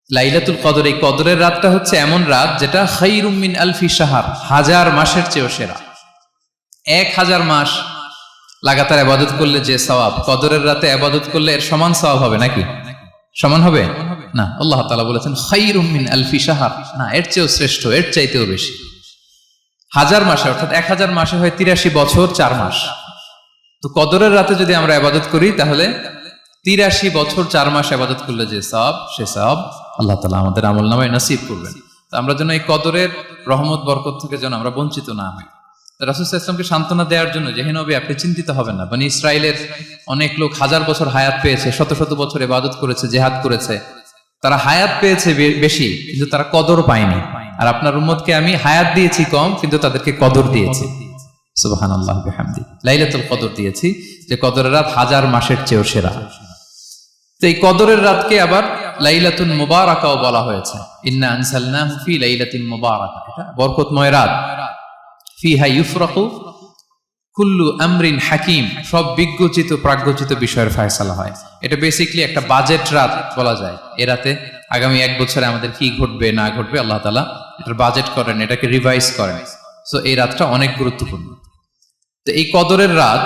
লাইলাতুল কদর, এই কদরের রাতটা হচ্ছে এমন রাত যেটা খায়রুম মিন আলফি শাহর, 1000 মাসের চেয়েও সেরা। 1000 মাস লাগাতার ইবাদত করলে যে সওয়াব, কদরের রাতে ইবাদত করলে এর সমান সওয়াব হবে নাকি? সমান হবে না। আল্লাহ তাআলা বলেছেন খায়রুম মিন আলফি শাহর, না, এর চেয়েও শ্রেষ্ঠ, এর চাইতেও বেশি। 1000 মাসে, অর্থাৎ 1000 মাসে হয় 83 বছর 4 মাস। তো কদরের রাতে যদি আমরা ইবাদত করি তাহলে 83 বছর 4 মাস ইবাদত করলে যে সওয়াব, সে সওয়াব আল্লাহ তাআলা আমাদের আমলনামায় নসিব করবেন। তো আমরা যেন এই কদরের রহমত বরকত থেকে যেন আমরা বঞ্চিত না হই। রাসূল সাল্লাল্লাহু আলাইহি ওয়াসাল্লামকে সান্ত্বনা দেওয়ার জন্য যে, হে নবী, আপনি চিন্তিত হবেন না, বনি ইসরাইলের অনেক লোক 1000 বছর হায়াত পেয়েছে, শত শত বছর ইবাদত করেছে, জিহাদ করেছে, তারা হায়াত পেয়েছে বেশি কিন্তু তারা কদর পায়নি। আর আপনার উম্মতকে আমি হায়াত দিয়েছি কম কিন্তু তাদেরকে কদর দিয়েছি। সুবহানাল্লাহ বিহামদি। লাইলাতুল কদর দিয়েছি, যে কদরের রাত 1000 মাসের চেয়েও সেরা। তো এই কদরের রাতকে আবার লাইলাতুল মুবারাকাও বলা হয়েছে। ইন্না আনসালনাহু ফি লাইলাতিন মুবারাকা, এটা বরকতময় রাত। ফিহা ইউফরাকু কুল্লু আমরিন হাকিম, সব বিজ্ঞচিত প্রাজ্ঞচিত বিষয়ের ফয়সালা হয়। এটা বেসিক্যালি একটা বাজেট রাত বলা যায়। এ রাতে আগামী 1 বছরে আমাদের কি ঘটবে না ঘটবে আল্লাহ তাআলা এটার বাজেট করেন, এটাকে রিভাইজ করেন। সো এই রাতটা অনেক গুরুত্বপূর্ণ। তো এই কদরের রাত